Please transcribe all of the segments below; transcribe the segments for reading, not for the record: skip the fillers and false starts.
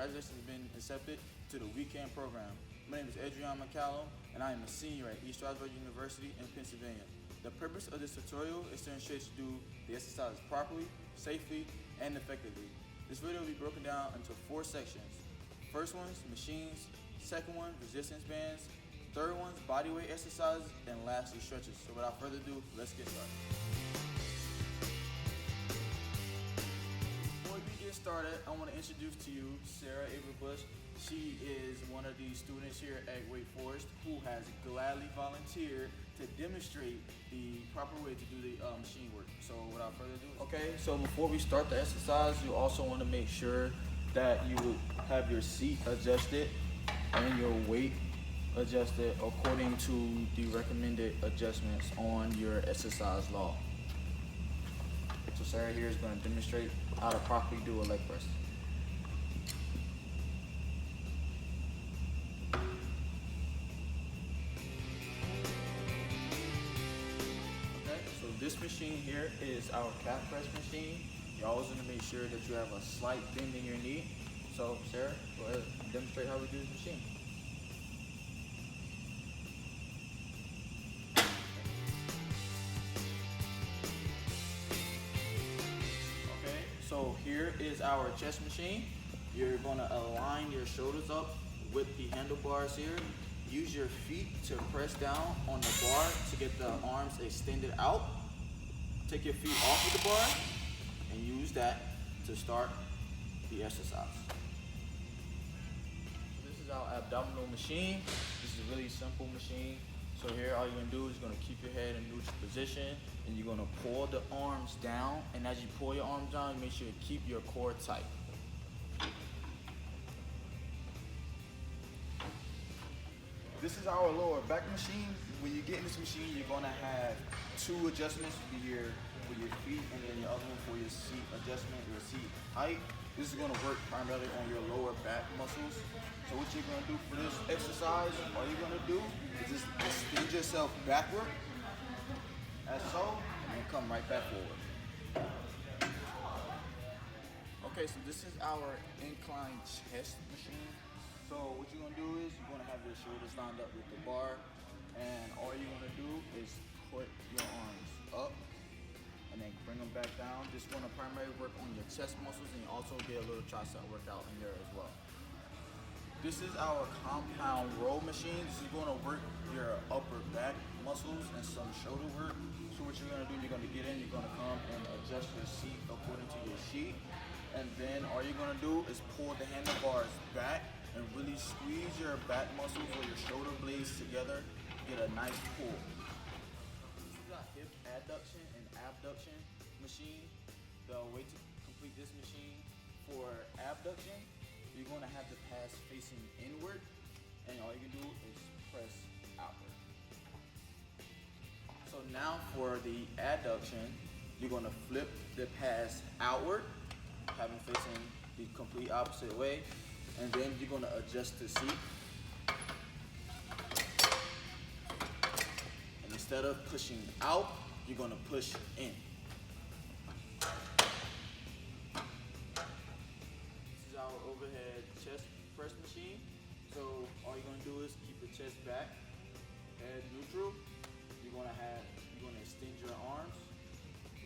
congratulations on being accepted to the weekend program. My name is Adrian McCallum, and I am a senior at East Stroudsburg University in Pennsylvania. The purpose of this tutorial is to ensure you do the exercises properly, safely, and effectively. This video will be broken down into 4 sections. First one's machines, second one, resistance bands, third one's bodyweight exercises, and lastly, stretches. So without further ado, let's get started. Before we get started, I want to introduce to you Sarah Avery Bush. She is one of the students here at Wake Forest who has gladly volunteered to demonstrate the proper way to do the machine work. So without further ado, okay, so before we start the exercise, you also want to make sure that you have your seat adjusted and your weight adjusted according to the recommended adjustments on your exercise log. So Sarah here is going to demonstrate how to properly do a leg press. Okay, so this machine here is our calf press machine. You're always going to make sure that you have a slight bend in your knee. So Sarah, go ahead and demonstrate how we do this machine. So here is our chest machine. You're going to align your shoulders up with the handlebars here. Use your feet to press down on the bar to get the arms extended out. Take your feet off of the bar and use that to start the exercise. This is our abdominal machine. This is a really simple machine. So here all you're going to do is you're going to keep your head in neutral position and you're going to pull the arms down, and as you pull your arms down, you make sure you keep your core tight. This is our lower back machine. When you get in this machine, you're going to have 2 adjustments for your feet and then your other one for your seat adjustment, your seat height. This is going to work primarily on your lower back muscles. So what you're going to do for this exercise, all you're going to do is just extend yourself backward, as so, and then come right back forward. Okay, so this is our incline chest machine. So what you're going to do is you're going to have your shoulders lined up with the bar, and all you're going to do is put your arms up and then bring them back down. This is going to primarily work on your chest muscles, and you also get a little tricep workout in there as well. This is our compound row machine. This is going to work your upper back muscles and some shoulder work. So what you're going to do, you're going to get in, you're going to come and adjust your seat according to your sheet. And then all you're going to do is pull the handlebars back and really squeeze your back muscles or your shoulder blades together to get a nice pull. This is a hip adduction and abduction machine. The way to complete this machine for abduction, you're going to have the pass facing inward, and all you can do is press outward. So now for the adduction, you're going to flip the pass outward, having facing the complete opposite way, and then you're going to adjust the seat. And instead of pushing out, you're going to push in. This is our overhead chest press machine. So all you're going to do is keep the chest back, head neutral. You're going to extend your arms,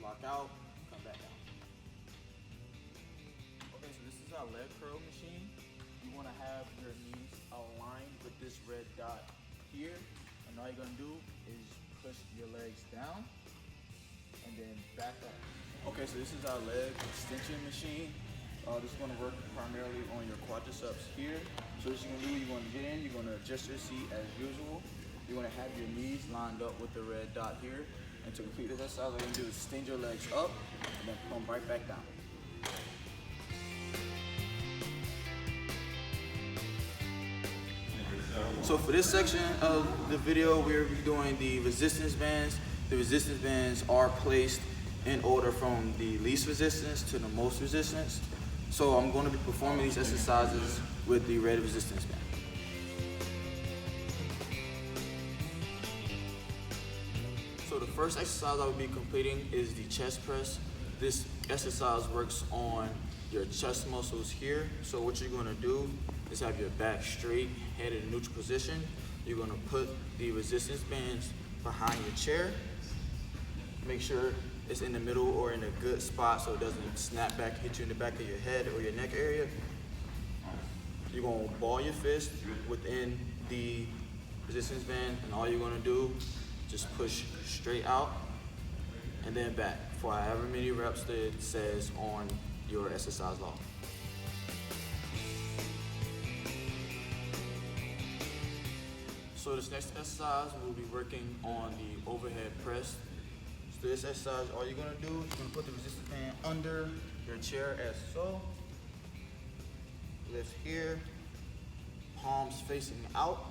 lock out, come back down. Okay, so this is our leg curl machine. You want to have your knees aligned with this red dot here, and all you're going to do is push your legs down and then back up. Okay, so this is our leg extension machine. This is going to work primarily on your quadriceps here. So what you're going to do, you're going to get in, you're going to adjust your seat as usual. You're going to have your knees lined up with the red dot here. And to complete this exercise, all you're going to do is extend your legs up and then come right back down. So for this section of the video, we're doing the resistance bands. The resistance bands are placed in order from the least resistance to the most resistance. So I'm going to be performing these exercises with the red resistance band. So the first exercise I will be completing is the chest press. This exercise works on your chest muscles here. So what you're gonna do is have your back straight, head in a neutral position. You're gonna put the resistance bands behind your chair. Make sure it's in the middle or in a good spot so it doesn't snap back, hit you in the back of your head or your neck area. You're gonna ball your fist within the resistance band, and all you're gonna do, just push straight out and then back for however many reps that it says on your exercise log. So this next exercise, we'll be working on the overhead press. So this exercise, all you're gonna do is you're gonna put the resistance band under your chair as so. Lift here, palms facing out,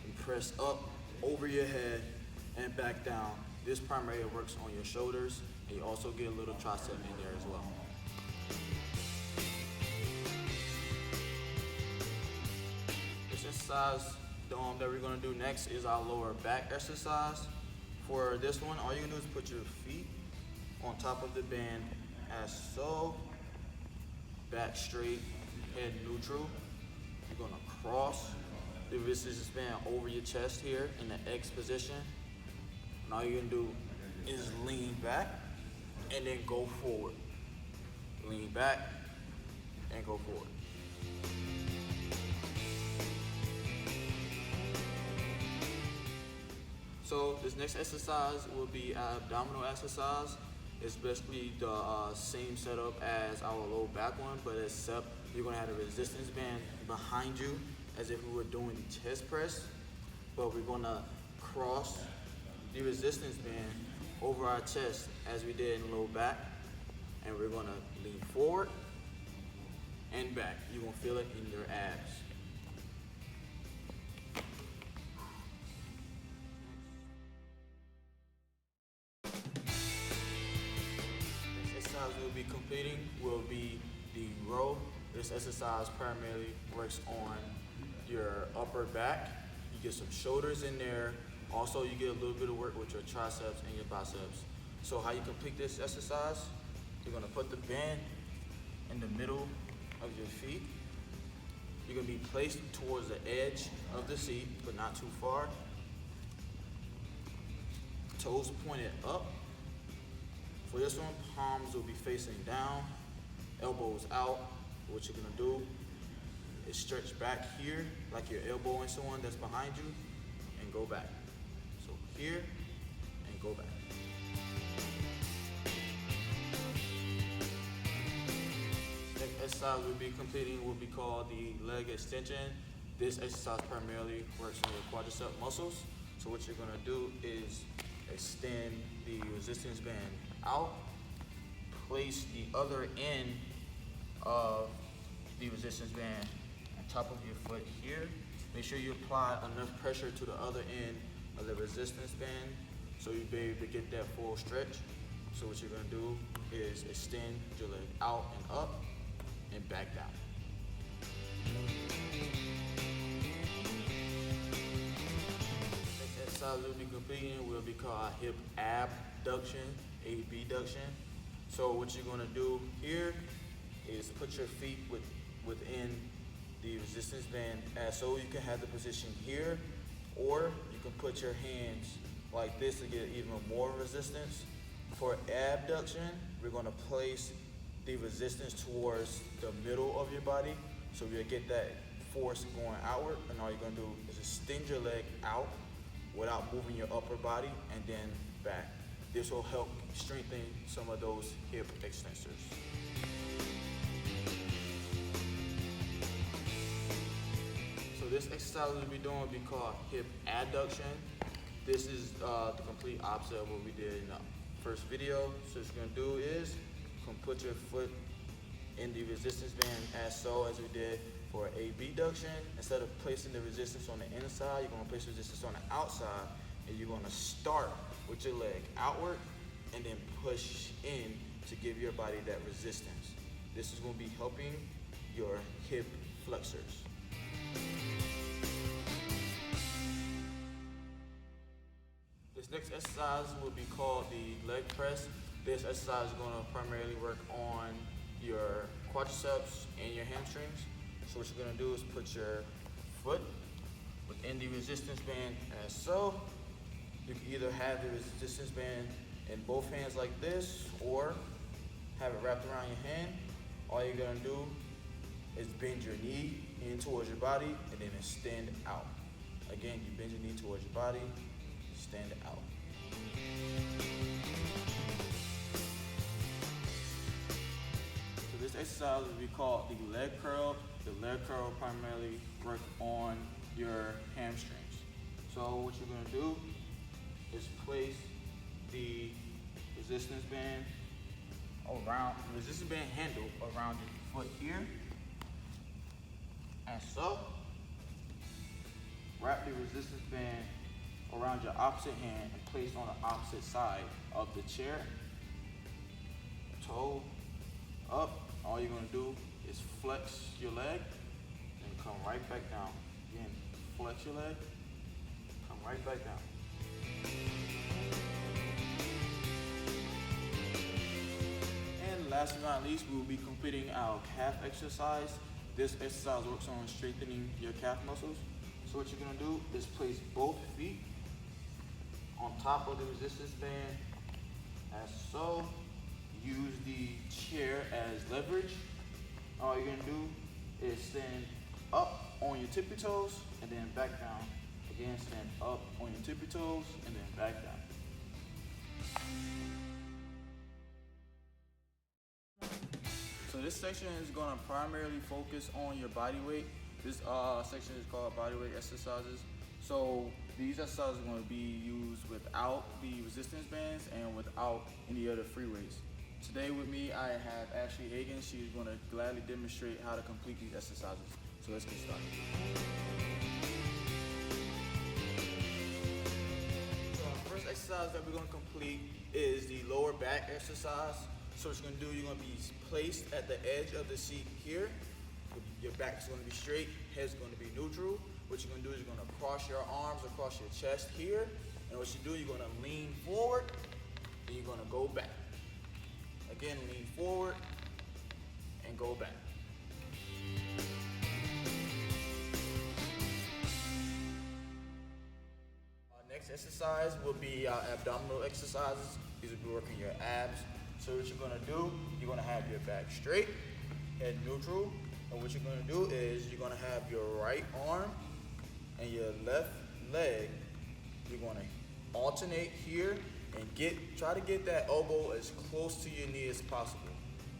and press up over your head and back down. This primarily works on your shoulders, and you also get a little tricep in there as well. This exercise that we're gonna do next is our lower back exercise. For this one, all you're gonna do is put your feet on top of the band as so, back straight, head neutral. You're gonna cross the resistance band over your chest here in the X position. And all you're gonna do is lean back and then go forward. Lean back and go forward. So this next exercise will be an abdominal exercise. It's basically the same setup as our low back one, but except you're gonna have a resistance band behind you as if we were doing the chest press, but we're gonna cross the resistance band over our chest as we did in low back, and we're gonna lean forward and back. You're gonna feel it in your abs. We'll be completing will be the row. This exercise primarily works on your upper back. You get some shoulders in there. Also, you get a little bit of work with your triceps and your biceps. So how you complete this exercise, you're gonna put the band in the middle of your feet. You're gonna be placed towards the edge of the seat, but not too far. Toes pointed up. For this one, palms will be facing down, elbows out. What you're gonna do is stretch back here, like you're elbowing someone that's behind you, and go back. So here, and go back. Next exercise we'll be completing will be called the leg extension. This exercise primarily works on your quadricep muscles. So what you're gonna do is extend the resistance band out, place the other end of the resistance band on top of your foot here. Make sure you apply enough pressure to the other end of the resistance band so you'll be able to get that full stretch. So what you're gonna do is extend your leg out and up and back down. Next exercise we'll be completing will be called hip abduction, abduction. So what you're gonna do here is put your feet within the resistance band as so you can have the position here, or you can put your hands like this to get even more resistance. For abduction, we're gonna place the resistance towards the middle of your body so you'll get that force going outward, and all you're gonna do is extend your leg out without moving your upper body and then back. This will help strengthen some of those hip extensors. So this exercise we'll be doing will be called hip adduction. This is the complete opposite of what we did in the first video. So what you're gonna do is you can put your foot in the resistance band as so as we did for abduction. Instead of placing the resistance on the inside, you're gonna place resistance on the outside, and you're gonna start with your leg outward and then push in to give your body that resistance. This is gonna be helping your hip flexors. This next exercise will be called the leg press. This exercise is gonna primarily work on your quadriceps and your hamstrings. So what you're gonna do is put your foot within the resistance band as so. You can either have the resistance band in both hands like this or have it wrapped around your hand. All you're gonna do is bend your knee in towards your body and then extend out. Again, you bend your knee towards your body, extend out. So this exercise will be called the leg curl. The leg curl primarily work on your hamstrings. So what you're gonna do is place the resistance band handle around your foot here, and so. Wrap the resistance band around your opposite hand and place on the opposite side of the chair. Toe up. All you're gonna do is flex your leg and come right back down. Again, flex your leg, come right back down. And last but not least, we will be completing our calf exercise. This exercise works on strengthening your calf muscles. So what you're gonna do is place both feet on top of the resistance band as so. Use the chair as leverage. All you're gonna do is stand up on your tippy toes and then back down. Again, stand up on your tippy toes and then back down. So this section is gonna primarily focus on your body weight. This section is called body weight exercises. So these exercises are going to be used without the resistance bands and without any other free weights. Today with me, I have Ashley Hagan. She's going to gladly demonstrate how to complete these exercises. So let's get started. So our first exercise that we're going to complete is the lower back exercise. So what you're going to do, you're going to be placed at the edge of the seat here. Your back is going to be straight, head's going to be neutral. What you're going to do is you're going to cross your arms across your chest here. And what you do, you're going to lean forward, and you're going to go back. Again, lean forward and go back. Our next exercise will be our abdominal exercises. These will be working your abs. So what you're going to do, you're going to have your back straight, head neutral. And what you're gonna do is you're gonna have your right arm and your left leg. You're gonna alternate here and try to get that elbow as close to your knee as possible.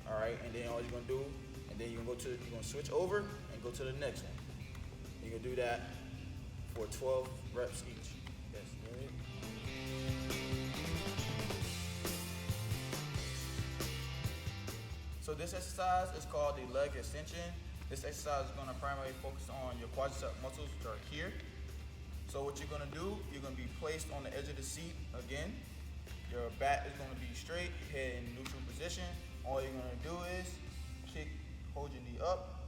All right, and then all you're gonna do, and then you're gonna switch over and go to the next one. You're gonna do that for 12 reps each. Yes, ready? So this exercise is called the leg extension. This exercise is going to primarily focus on your quadricep muscles, which are here. So what you're going to do, you're going to be placed on the edge of the seat again. Your back is going to be straight, head in neutral position. All you're going to do is hold your knee up,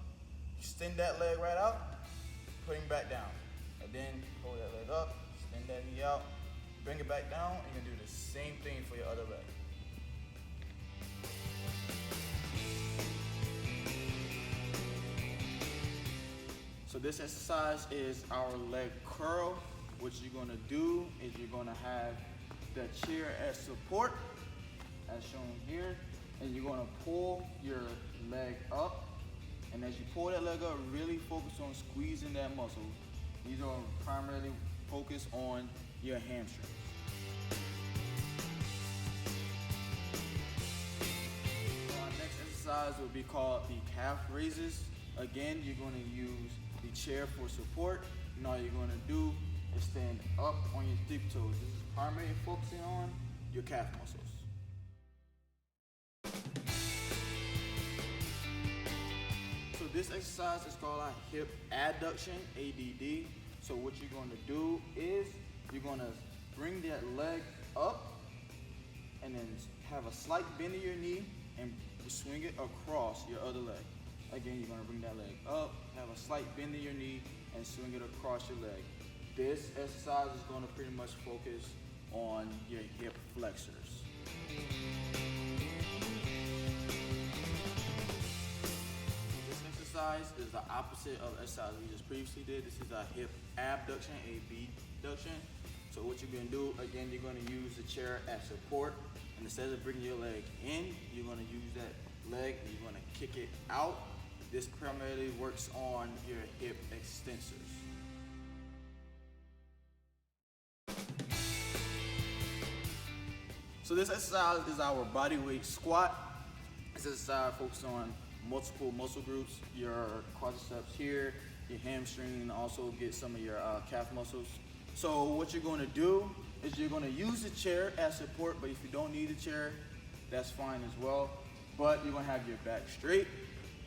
extend that leg right out, put him back down. And then hold that leg up, extend that knee out, bring it back down, and you're going to do the same thing for your other leg. So this exercise is our leg curl. What you're gonna do is you're gonna have the chair as support, as shown here, and you're gonna pull your leg up. And as you pull that leg up, really focus on squeezing that muscle. These are primarily focused on your hamstrings. Our next exercise will be called the calf raises. Again, you're gonna use the chair for support, and all you're going to do is stand up on your tippy toes. This is primarily focusing on your calf muscles. So this exercise is called our hip adduction, ADD. So what you're going to do is you're going to bring that leg up and then have a slight bend in your knee and swing it across your other leg. Again, you're going to bring that leg up, have a slight bend in your knee, and swing it across your leg. This exercise is going to pretty much focus on your hip flexors. exercise is the opposite of the exercise we just previously did. This is a hip abduction, abduction. So what you're gonna do, again, you're gonna use the chair as support. And instead of bringing your leg in, you're gonna use that leg and you're gonna kick it out. This primarily works on your hip extensors. So this exercise is our body weight squat. This exercise focuses on multiple muscle groups, your quadriceps here, your hamstring, and also get some of your calf muscles. So what you're going to do is you're going to use the chair as support, but if you don't need a chair, that's fine as well. But you're going to have your back straight,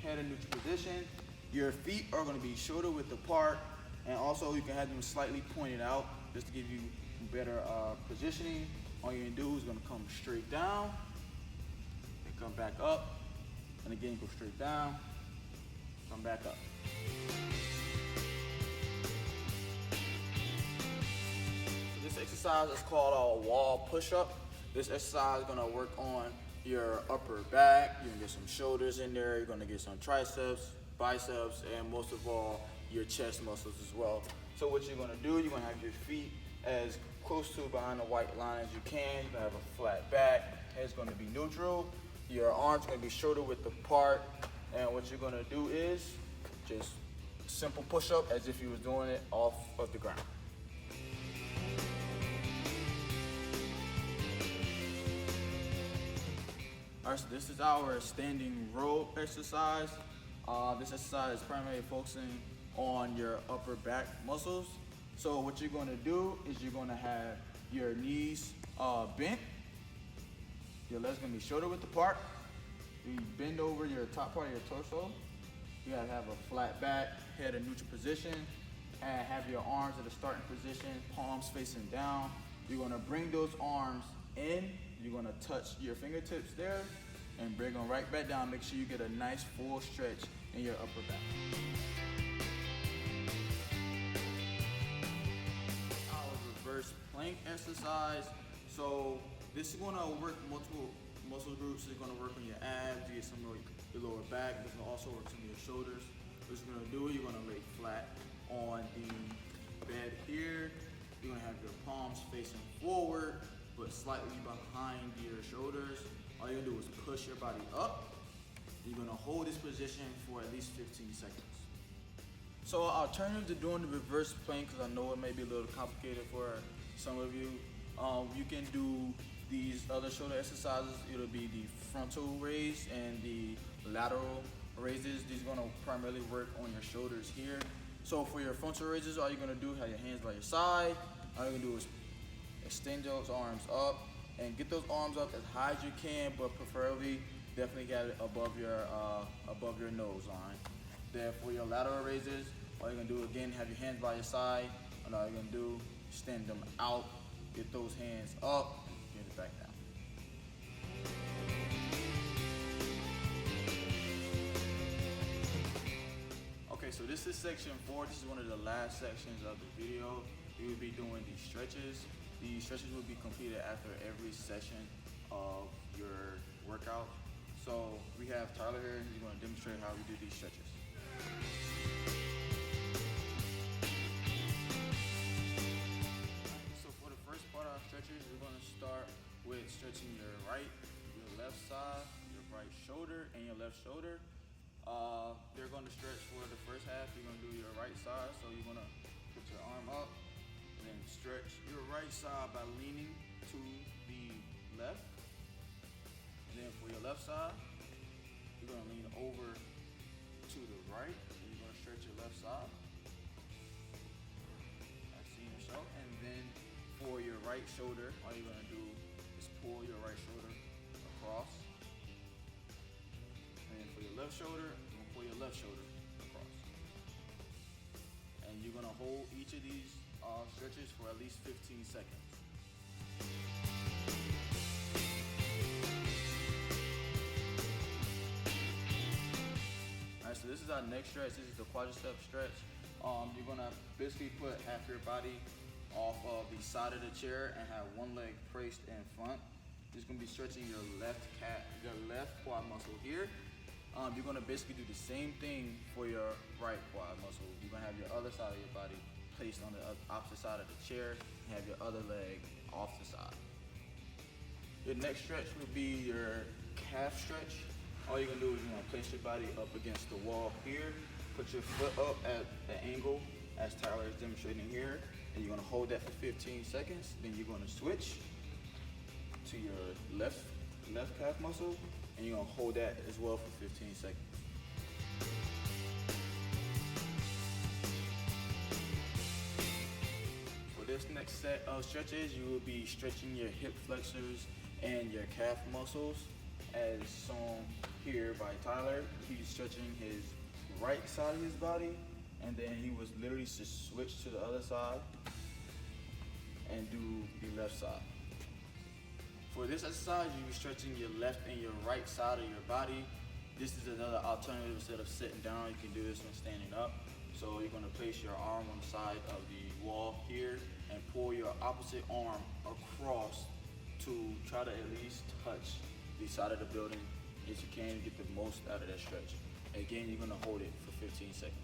head in neutral position. Your feet are going to be shoulder width apart, and also you can have them slightly pointed out just to give you better positioning. All you're going to do is going to come straight down and come back up, and again go straight down, come back up. So this exercise is called a wall push-up. This exercise is going to work on your upper back. You're going to get some shoulders in there, you're going to get some triceps, biceps, and most of all your chest muscles as well. So what you're going to do, you're going to have your feet as close to behind the white line as you can. You're gonna have a flat back. Head's gonna be neutral. Your arms are gonna be shoulder width apart. And what you're gonna do is just simple push-up as if you was doing it off of the ground. All right, so this is our standing row exercise. This exercise is primarily focusing on your upper back muscles. So what you're going to do is you're going to have your knees bent. Your legs going to be shoulder width apart. You bend over your top part of your torso. You got to have a flat back, head in neutral position, and have your arms at a starting position, palms facing down. You're going to bring those arms in. You're going to touch your fingertips there and bring them right back down. Make sure you get a nice full stretch in your upper back. Plank exercise. So this is going to work multiple muscle groups. It's going to work on your abs, you get some of your lower back. It's going to also work some of your shoulders. What you're going to do, you're going to lay flat on the bed here. You're going to have your palms facing forward, but slightly behind your shoulders. All you're going to do is push your body up. You're going to hold this position for at least 15 seconds. So alternative to doing the reverse plank, because I know it may be a little complicated for some of you, you can do these other shoulder exercises. It'll be the frontal raise and the lateral raises. These are going to primarily work on your shoulders here. So for your frontal raises, all you're going to do is have your hands by your side. All you're going to do is extend those arms up and get those arms up as high as you can, but preferably definitely get it above your nose line. Then for your lateral raises, all you're going to do again, have your hands by your side, and all you're going to do, extend them out, get those hands up, get it back down. Okay, so this is section 4. This is one of the last sections of the video. We will be doing these stretches. These stretches will be completed after every session of your workout. So we have Tyler here, he's going to demonstrate how we do these stretches. So for the first part of our stretches, we're going to start with stretching your right, your left side, your right shoulder, and your left shoulder. They're going to stretch for the first half. You're going to do your right side, so you're going to put your arm up, and then stretch your right side by leaning to the left. And then for your left side, you're going to lean over to the right, and you're going to stretch your left side. As seen yourself. And then for your right shoulder, all you're going to do is pull your right shoulder across. And then for your left shoulder, you're going to pull your left shoulder across. And you're going to hold each of these stretches for at least 15 seconds. Alright, so this is our next stretch. This is the quadricep stretch. You're gonna basically put half your body off of the side of the chair and have one leg placed in front. You're just gonna be stretching your left quad muscle here. You're gonna basically do the same thing for your right quad muscle. You're gonna have your other side of your body placed on the opposite side of the chair and have your other leg off the side. Your next stretch will be your calf stretch. All you're gonna do is you're gonna place your body up against the wall here, put your foot up at the angle as Tyler is demonstrating here, and you're gonna hold that for 15 seconds. Then you're gonna switch to your left calf muscle, and you're gonna hold that as well for 15 seconds. For this next set of stretches, you will be stretching your hip flexors and your calf muscles as shown here by Tyler. He's stretching his right side of his body, and then he was literally just switch to the other side and do the left side. For this exercise, you'll be stretching your left and your right side of your body. This is another alternative. Instead of sitting down, you can do this when standing up. So you're gonna place your arm on the side of the wall here and pull your opposite arm across to try to at least touch the side of the building if you can, get the most out of that stretch. Again, you're gonna hold it for 15 seconds.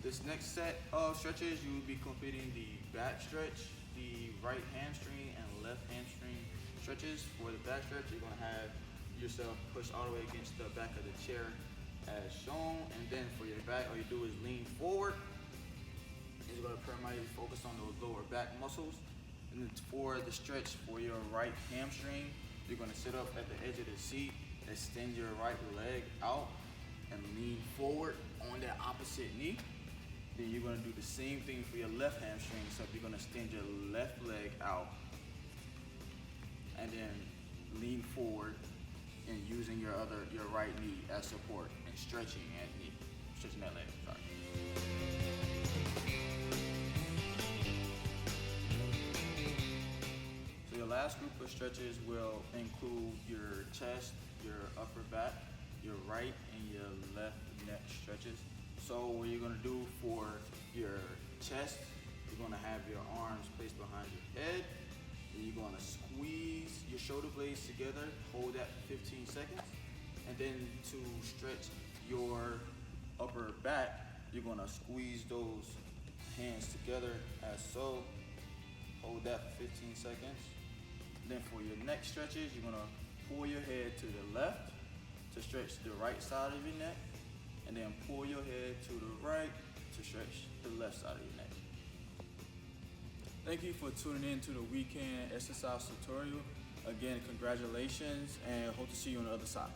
This next set of stretches, you will be completing the back stretch, the right hamstring and left hamstring stretches. For the back stretch, you're gonna have yourself push all the way against the back of the chair as shown. And then for your back, all you do is lean forward. You're gonna primarily focus on those lower back muscles. And for the stretch for your right hamstring, you're gonna sit up at the edge of the seat, extend your right leg out, and lean forward on that opposite knee. Then you're gonna do the same thing for your left hamstring, except you're gonna extend your left leg out, and then lean forward and using your right knee as support and stretching that leg, sorry. So your last group of stretches will include your chest, your upper back, your right and your left neck stretches. So what you're gonna do for your chest, you're gonna have your arms placed behind your head, and you're gonna squeeze your shoulder blades together, hold that for 15 seconds, and then to stretch your upper back, you're gonna squeeze those hands together as so, hold that for 15 seconds. Then for your neck stretches, you're gonna pull your head to the left to stretch the right side of your neck, and then pull your head to the right to stretch the left side of your neck. Thank you for tuning in to the weekend exercise tutorial. Again, congratulations, and hope to see you on the other side.